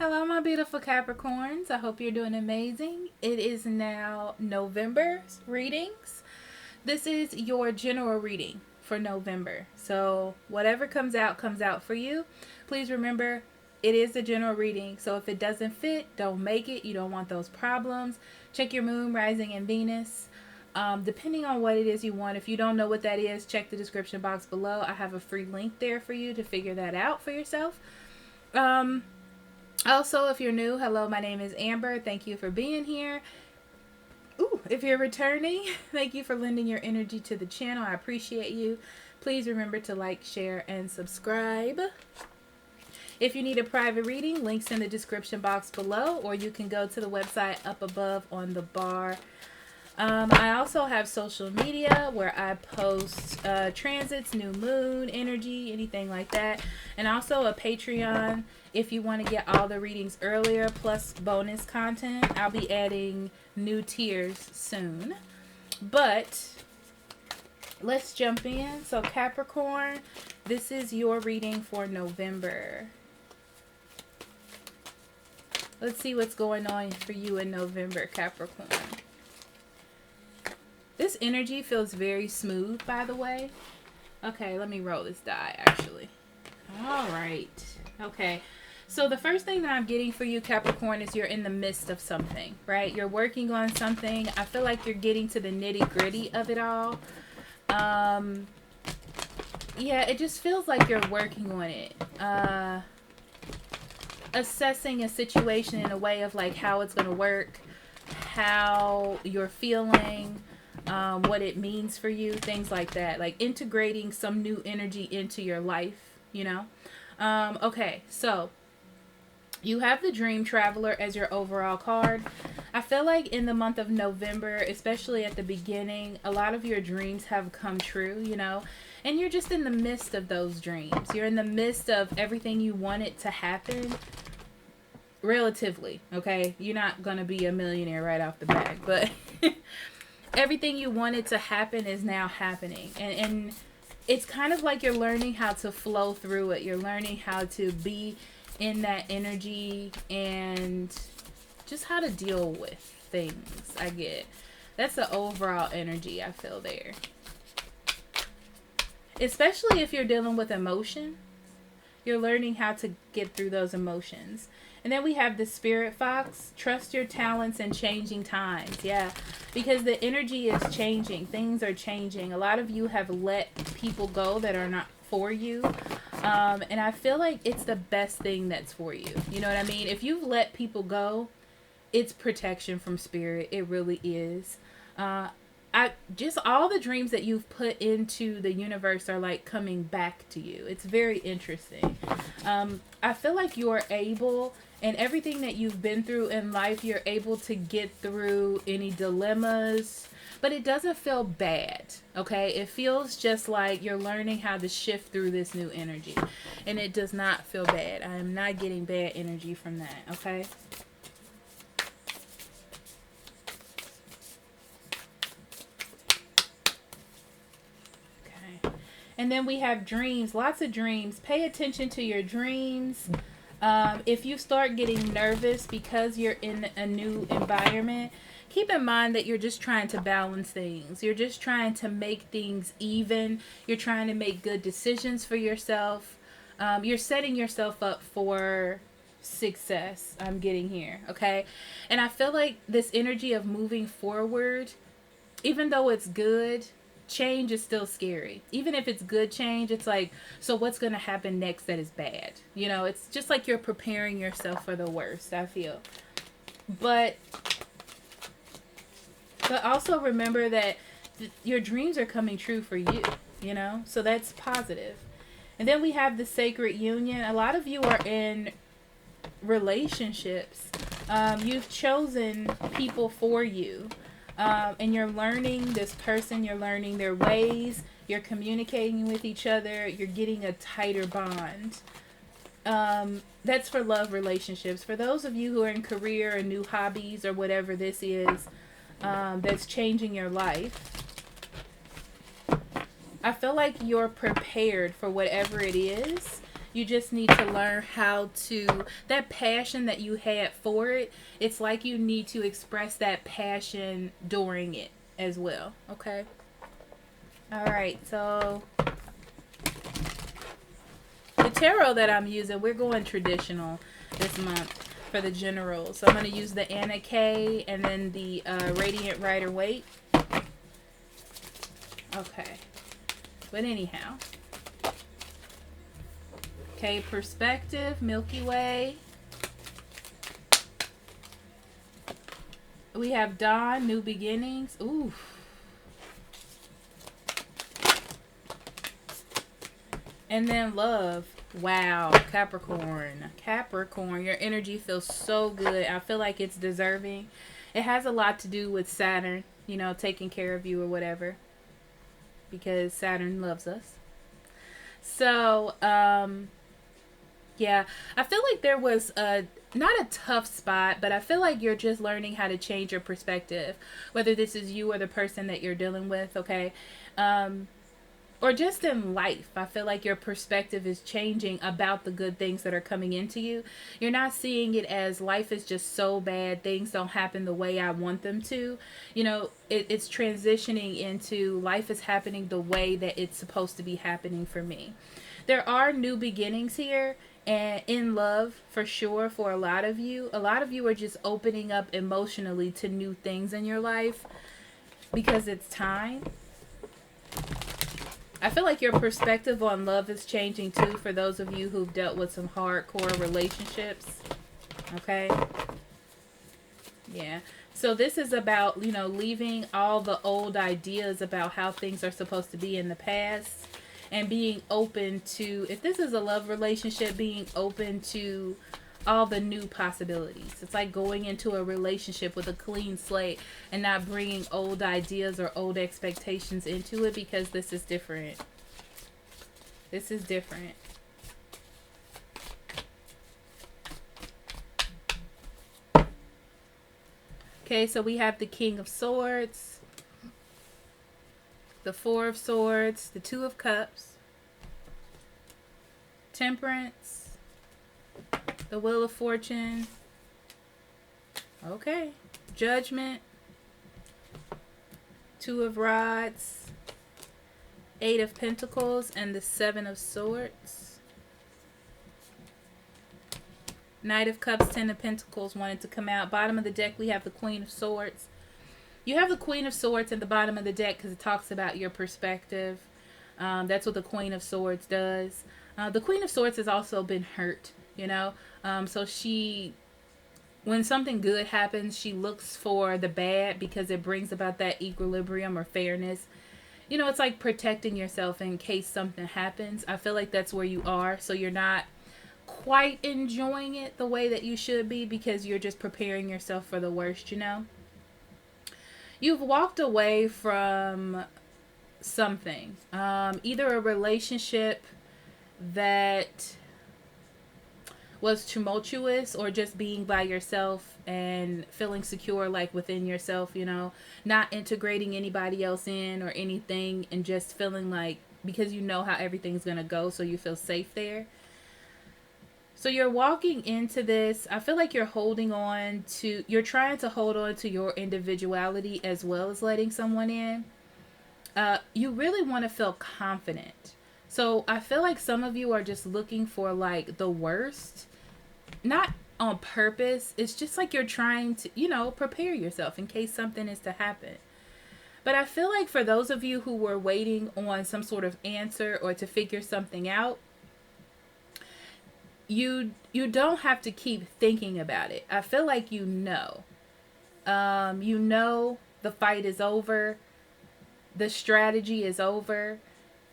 Hello, my beautiful Capricorns. I hope you're doing amazing. It is now November's readings. This is your general reading for November. So whatever comes out for you. Please remember, it is a general reading. So if it doesn't fit, don't make it. You don't want those problems. Check your moon, rising, and Venus. Depending on what it is you want. If you don't know what that is, check the description box below. I have a free link there for you to figure that out for yourself. Also, if you're new, hello, my name is Amber. Thank you for being here. Ooh, if you're returning, thank you for lending your energy to the channel. I appreciate you. Please remember to like, share, and subscribe. If you need a private reading, links in the description box below, or you can go to the website up above on the bar. I also have social media where I post transits, new moon energy, anything like that. And also a Patreon if you want to get all the readings earlier, plus bonus content. I'll be adding new tiers soon. But let's jump in. So Capricorn, this is your reading for November. Let's see what's going on for you in November, Capricorn. This energy feels very smooth, by the way. Okay, let me roll this die, actually. All right. Okay. So the first thing that I'm getting for you, Capricorn, is you're in the midst of something, right? You're working on something. I feel like you're getting to the nitty-gritty of it all. Yeah, it just feels like you're working on it. Assessing a situation in a way of like how it's going to work, how you're feeling, what it means for you, things like that. Like integrating some new energy into your life, you know? Okay, so you have the Dream Traveler as your overall card. I feel like in the month of November, especially at the beginning, a lot of your dreams have come true, you know? And you're just in the midst of those dreams. You're in the midst of everything you wanted to happen. Relatively, okay? You're not going to be a millionaire right off the bat, but everything you wanted to happen is now happening. And it's kind of like you're learning how to flow through it. You're learning how to be in that energy and just how to deal with things. I get. That's the overall energy I feel there. Especially if you're dealing with emotion. You're learning how to get through those emotions. And then we have the Spirit Fox. Trust your talents in changing times. Yeah. Because the energy is changing. Things are changing. A lot of you have let people go that are not for you. And I feel like it's the best thing that's for you. You know what I mean? If you've let people go, it's protection from spirit. It really is. Just all the dreams that you've put into the universe are like coming back to you. It's very interesting. I feel like you're able, and everything that you've been through in life, you're able to get through any dilemmas, but it doesn't feel bad, okay? It feels just like you're learning how to shift through this new energy, and it does not feel bad. I am not getting bad energy from that, okay? And then we have dreams, lots of dreams. Pay attention to your dreams. If you start getting nervous because you're in a new environment, keep in mind that you're just trying to balance things. You're just trying to make things even. You're trying to make good decisions for yourself. You're setting yourself up for success. I'm getting here, okay? And I feel like this energy of moving forward, even though it's good, change is still scary. Even if it's good change, it's like, so what's going to happen next that is bad? You know, it's just like you're preparing yourself for the worst, I feel. But also remember that your dreams are coming true for you, you know? So that's positive. And then we have the Sacred Union. A lot of you are in relationships. You've chosen people for you. And you're learning this person, you're learning their ways, you're communicating with each other, you're getting a tighter bond. That's for love relationships. For those of you who are in career or new hobbies or whatever this is, that's changing your life, I feel like you're prepared for whatever it is. You just need to learn how to, that passion that you had for it, it's like you need to express that passion during it as well. Okay. All right. So the tarot that I'm using, we're going traditional this month for the general. So I'm going to use the Anna K and then the Radiant Rider Waite. Okay. But anyhow. Okay, perspective, Milky Way. We have dawn, new beginnings. Ooh. And then love. Wow, Capricorn. Capricorn, your energy feels so good. I feel like it's deserving. It has a lot to do with Saturn, you know, taking care of you or whatever. Because Saturn loves us. So, yeah, I feel like there was not a tough spot, but I feel like you're just learning how to change your perspective, whether this is you or the person that you're dealing with, okay? Or just in life, I feel like your perspective is changing about the good things that are coming into you. You're not seeing it as life is just so bad, things don't happen the way I want them to. You know, it's transitioning into life is happening the way that it's supposed to be happening for me. There are new beginnings here. And in love, for sure, for a lot of you are just opening up emotionally to new things in your life because it's time. I feel like your perspective on love is changing too for those of you who've dealt with some hardcore relationships. Okay? Yeah. So this is about, you know, leaving all the old ideas about how things are supposed to be in the past. And being open to, if this is a love relationship, being open to all the new possibilities. It's like going into a relationship with a clean slate and not bringing old ideas or old expectations into it because this is different. This is different. Okay, so we have the King of Swords, the Four of Swords, the Two of Cups, Temperance, the Wheel of Fortune, okay, Judgment, Two of Rods, Eight of Pentacles, and the Seven of Swords. Knight of Cups, Ten of Pentacles wanted to come out. Bottom of the deck, we have the Queen of Swords. You have the Queen of Swords at the bottom of the deck because it talks about your perspective. That's what the Queen of Swords does. The Queen of Swords has also been hurt, you know. So she, when something good happens, she looks for the bad because it brings about that equilibrium or fairness. You know, it's like protecting yourself in case something happens. I feel like that's where you are. So you're not quite enjoying it the way that you should be because you're just preparing yourself for the worst, you know. You've walked away from something. Either a relationship that was tumultuous or just being by yourself and feeling secure like within yourself, you know, not integrating anybody else in or anything and just feeling like because you know how everything's going to go so you feel safe there. So you're walking into this, I feel like you're holding on to, you're trying to hold on to your individuality as well as letting someone in. You really want to feel confident. So I feel like some of you are just looking for like the worst, not on purpose. It's just like you're trying to, you know, prepare yourself in case something is to happen. But I feel like for those of you who were waiting on some sort of answer or to figure something out, you don't have to keep thinking about it. I feel like you know the fight is over, the strategy is over,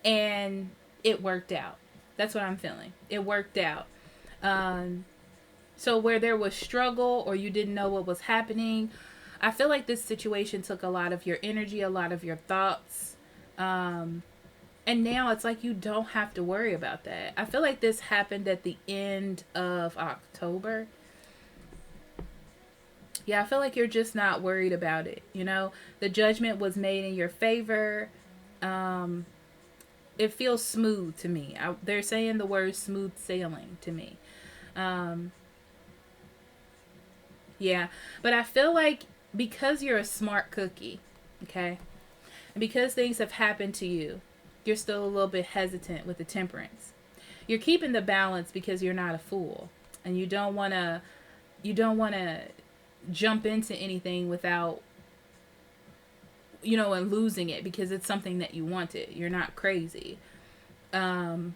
and it worked out. That's what I'm feeling. It worked out. So where there was struggle or you didn't know what was happening, I feel like this situation took a lot of your energy, a lot of your thoughts. And now it's like you don't have to worry about that. I feel like this happened at the end of October. Yeah, I feel like you're just not worried about it. You know, the judgment was made in your favor. it feels smooth to me. They're saying the word smooth sailing to me. Yeah, but I feel like because you're a smart cookie, okay, and because things have happened to you, you're still a little bit hesitant with the temperance. You're keeping the balance because you're not a fool, and you don't want to jump into anything without, and losing it because it's something that you wanted. You're not crazy. The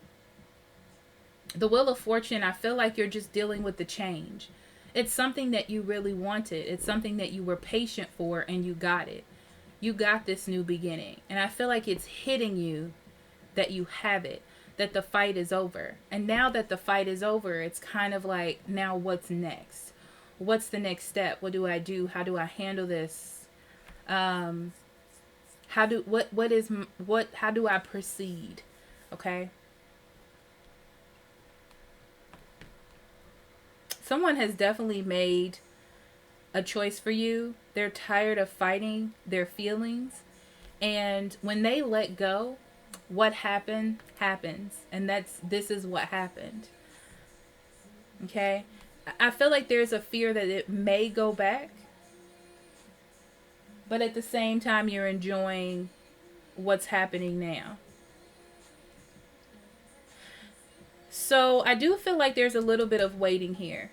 Wheel of Fortune, I feel like you're just dealing with the change. It's something that you really wanted. It's something that you were patient for, and you got it. You got this new beginning. And I feel like it's hitting you that you have it, that the fight is over. And now that the fight is over, it's kind of like, now what's next? What's the next step? What do I do? How do I handle this? How do I proceed? Okay? Someone has definitely made a choice for you. They're tired of fighting their feelings. And when they let go, what happened happens. And this is what happened. Okay? I feel like there's a fear that it may go back. But at the same time, you're enjoying what's happening now. So I do feel like there's a little bit of waiting here.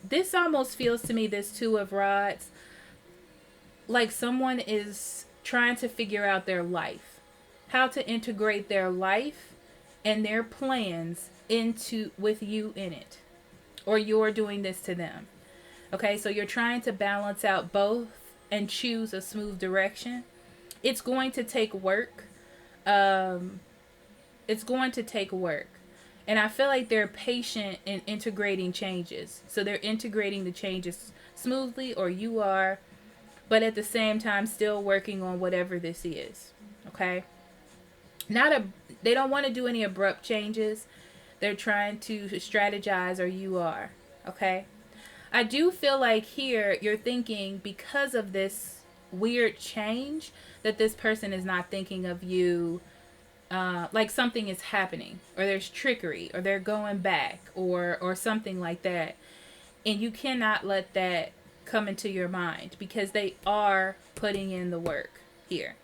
This almost feels to me, this Two of Rods, like someone is trying to figure out their life, how to integrate their life and their plans with you in it, or you're doing this to them. Okay, so you're trying to balance out both and choose a smooth direction. It's going to take work. It's going to take work. And I feel like they're patient in integrating changes. So they're integrating the changes smoothly, or you are, but at the same time still working on whatever this is. Okay? They don't want to do any abrupt changes. They're trying to strategize, or you are. Okay? I do feel like here you're thinking, because of this weird change, that this person is not thinking of you. Like something is happening, or there's trickery, or they're going back, or something like that. And you cannot let that come into your mind, because they are putting in the work here.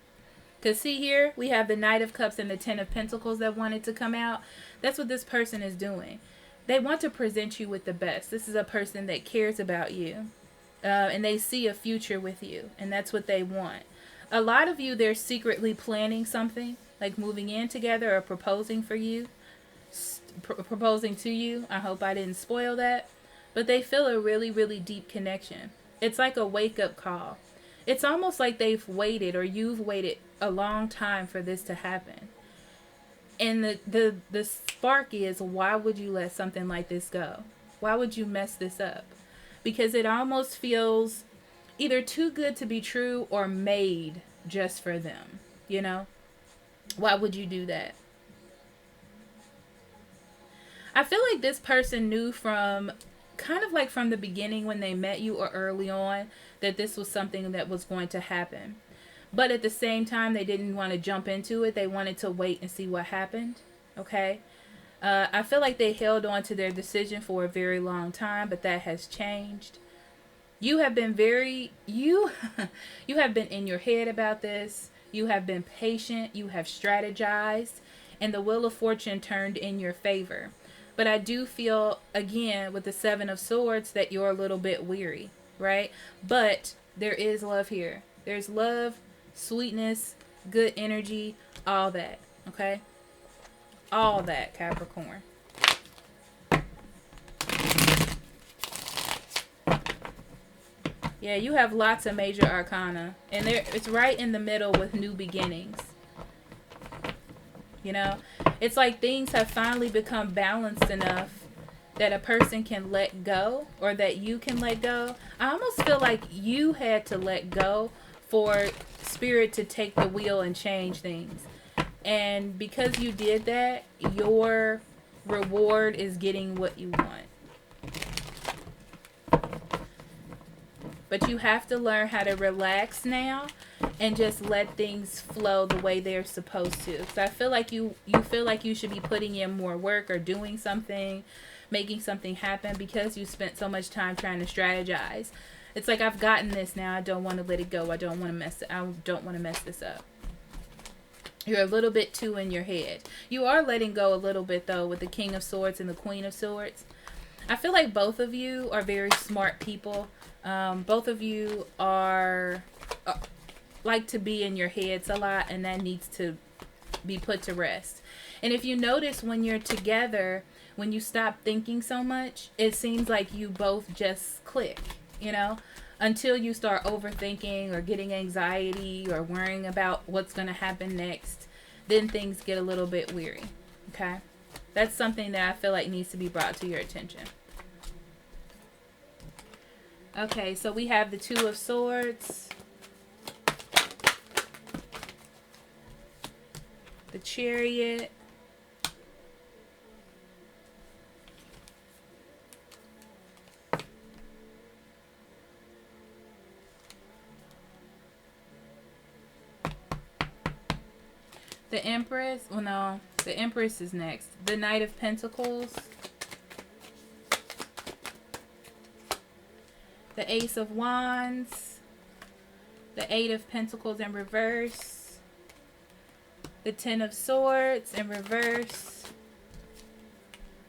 Because see here, we have the Knight of Cups and the Ten of Pentacles that wanted to come out. That's what this person is doing. They want to present you with the best. This is a person that cares about you. And they see a future with you. And that's what they want. A lot of you, they're secretly planning something, like moving in together or proposing for you, proposing to you. I hope I didn't spoil that. But they feel a really, really deep connection. It's like a wake-up call. It's almost like they've waited, or you've waited a long time for this to happen. And the spark is, why would you let something like this go? Why would you mess this up? Because it almost feels either too good to be true, or made just for them. You know? Why would you do that? I feel like this person knew from the beginning when they met you, or early on, that this was something that was going to happen. But at the same time, they didn't want to jump into it. They wanted to wait and see what happened. Okay? I feel like they held on to their decision for a very long time, but that has changed. You have been you have been in your head about this. You have been patient. You have strategized. And the Wheel of Fortune turned in your favor. But I do feel, again, with the Seven of Swords, that you're a little bit weary, right? But there is love here. There's love, sweetness, good energy, all that, okay? All that, Capricorn. Yeah, you have lots of major arcana. And it's right in the middle with new beginnings. You know? It's like things have finally become balanced enough that a person can let go, or that you can let go. I almost feel like you had to let go for Spirit to take the wheel and change things. And because you did that, your reward is getting what you want. But you have to learn how to relax now, and just let things flow the way they're supposed to. So I feel like you feel like you should be putting in more work or doing something, making something happen, because you spent so much time trying to strategize. It's like, I've gotten this now. I don't want to let it go. I don't want to mess this up. You're a little bit too in your head. You are letting go a little bit, though, with the King of Swords and the Queen of Swords. I feel like both of you are very smart people. Both of you are like to be in your heads a lot, and that needs to be put to rest. And if you notice, when you're together, when you stop thinking so much, it seems like you both just click, you know, until you start overthinking or getting anxiety or worrying about what's going to happen next. Then things get a little bit weary. Okay, that's something that I feel like needs to be brought to your attention. Okay, so we have the Two of Swords, the Chariot, the Empress. Well, no, the Empress is next. The Knight of Pentacles, the Ace of Wands, the Eight of Pentacles in reverse, the Ten of Swords in reverse,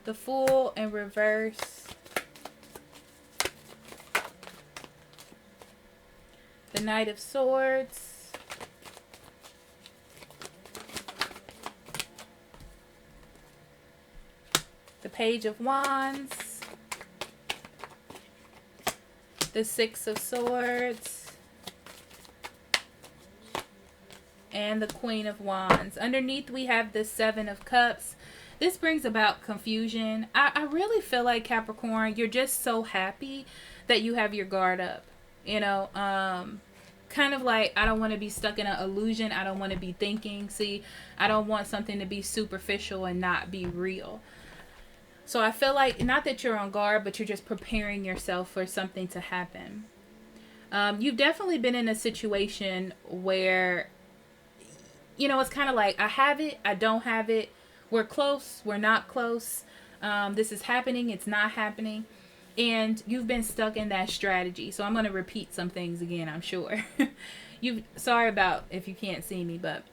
the Fool in reverse, the Knight of Swords, the Page of Wands, the Six of Swords, and the Queen of Wands. Underneath we have the Seven of Cups. This brings about confusion. I really feel like, Capricorn, you're just so happy that you have your guard up. You know, kind of like, I don't want to be stuck in an illusion. I don't want to be thinking. See, I don't want something to be superficial and not be real. So I feel like, not that you're on guard, but you're just preparing yourself for something to happen. You've definitely been in a situation where, you know, it's kind of like, I have it, I don't have it. We're close, we're not close. This is happening, it's not happening. And you've been stuck in that strategy. So I'm going to repeat some things again, I'm sure. Sorry about if you can't see me, but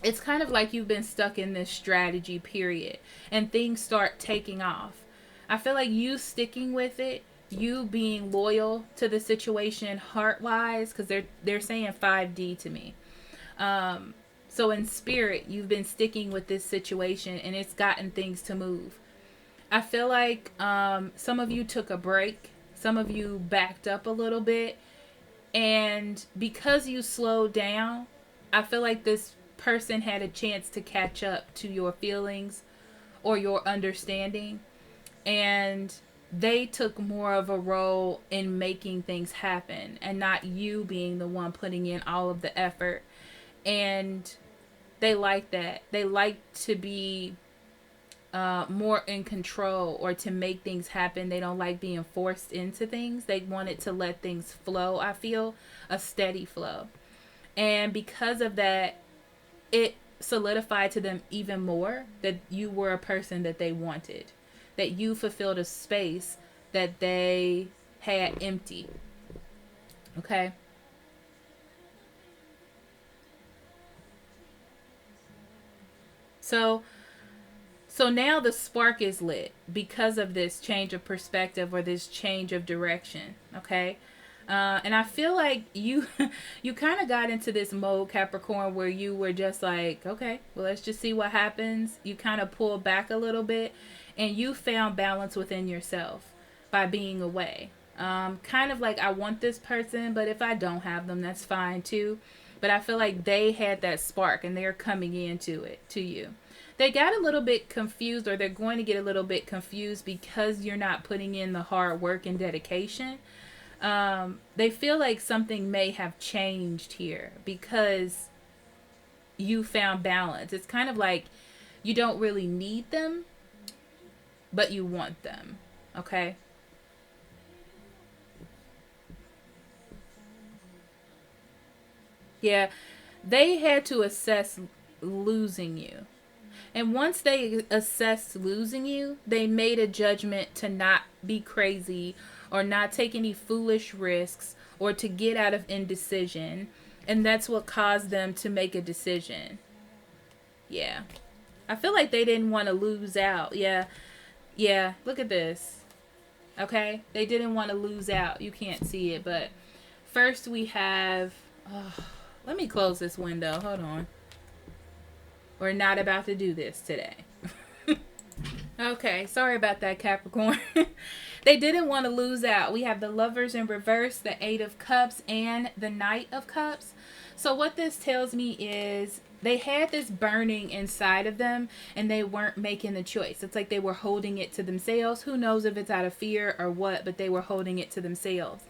it's kind of like you've been stuck in this strategy period, and things start taking off. I feel like you sticking with it, you being loyal to the situation heart-wise, because they're saying 5D to me. So in spirit, you've been sticking with this situation, and it's gotten things to move. I feel like some of you took a break. Some of you backed up a little bit. And because you slowed down, I feel like this person had a chance to catch up to your feelings or your understanding, and they took more of a role in making things happen, and not you being the one putting in all of the effort. And they like that. They like to be more in control, or to make things happen. They don't like being forced into things. They wanted to let things flow. I feel a steady flow, and because of that, it solidified to them even more that you were a person that they wanted, that you fulfilled a space that they had empty. Okay. So now the spark is lit because of this change of perspective, or this change of direction. Okay. And I feel like you kind of got into this mode, Capricorn, where you were just like, okay, well, let's just see what happens. You kind of pulled back a little bit, and you found balance within yourself by being away. Kind of like, I want this person, but if I don't have them, that's fine too. But I feel like they had that spark, and they're coming into it to you. They got a little bit confused, or they're going to get a little bit confused, because you're not putting in the hard work and dedication. They feel like something may have changed here because you found balance. It's kind of like you don't really need them, but you want them. Okay. Yeah, they had to assess losing you. And once they assessed losing you, they made a judgment to not be crazy or not take any foolish risks or to get out of indecision. And that's what caused them to make a decision. Yeah. I feel like they didn't want to lose out. Yeah. Yeah. Look at this. Okay. They didn't want to lose out. You can't see it. But first we have. Oh, let me close this window. Hold on. We're not about to do this today. Okay, sorry about that, Capricorn. They didn't want to lose out. We have the Lovers in reverse, the Eight of Cups, and the Knight of Cups. So what this tells me is they had this burning inside of them and they weren't making the choice. It's like they were holding it to themselves. Who knows if it's out of fear or what, but they were holding it to themselves.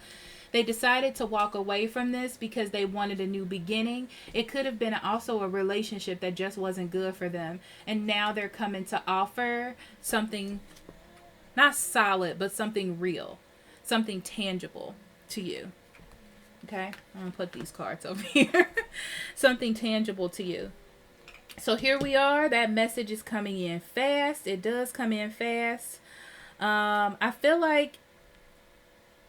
They decided to walk away from this because they wanted a new beginning. It could have been also a relationship that just wasn't good for them. And now they're coming to offer something not solid, but something real, something tangible to you. Okay, I'm going to put these cards over here. Something tangible to you. So here we are. That message is coming in fast. It does come in fast. I feel like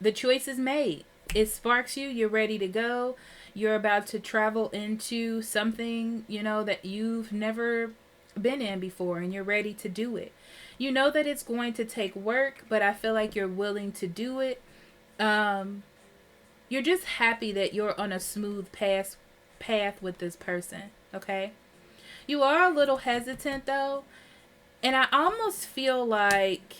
the choice is made. It sparks you. You're ready to go. You're about to travel into something, you know, that you've never been in before, and you're ready to do it. You know that it's going to take work, but I feel like you're willing to do it. You're just happy that you're on a smooth path with this person, okay? You are a little hesitant, though, and I almost feel like,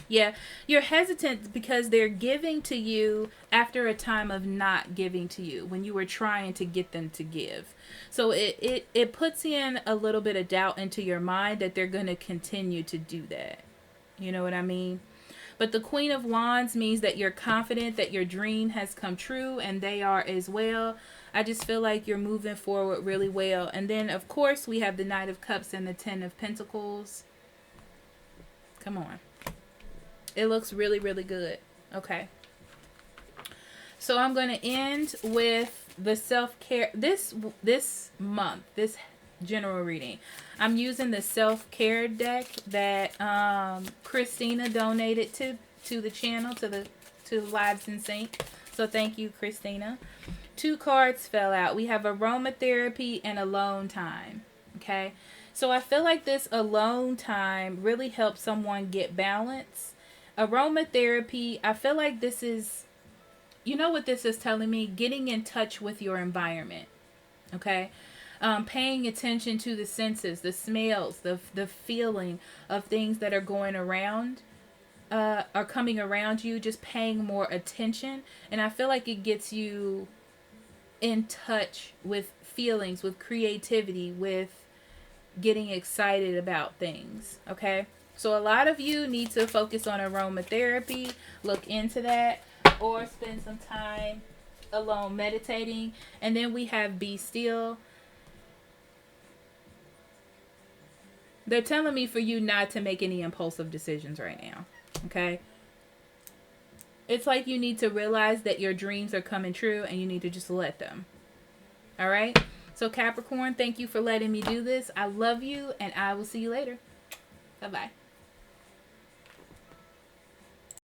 yeah, you're hesitant because they're giving to you after a time of not giving to you when you were trying to get them to give. So it puts in a little bit of doubt into your mind that they're going to continue to do that. You know what I mean? But the Queen of Wands means that you're confident that your dream has come true, and they are as well. I just feel like you're moving forward really well. And then, of course, we have the Knight of Cups and the Ten of Pentacles. Come on. It looks really, really good. Okay. So I'm going to end with the self-care. This month, this general reading, I'm using the self-care deck that Christina donated to the channel, to Lives in Sync. So thank you, Christina. 2 cards fell out. We have aromatherapy and alone time. Okay. So I feel like this alone time really helps someone get balance. Aromatherapy, I feel like this is, you know what this is telling me? Getting in touch with your environment. Okay. Paying attention to the senses, the smells, the feeling of things that are going around, are coming around you, just paying more attention. And I feel like it gets you in touch with feelings, with creativity, with getting excited about things. Okay. So a lot of you need to focus on aromatherapy, look into that, or spend some time alone meditating. And then we have Be Still. They're telling me for you not to make any impulsive decisions right now. Okay? It's like you need to realize that your dreams are coming true and you need to just let them. All right? So Capricorn, thank you for letting me do this. I love you, and I will see you later. Bye-bye.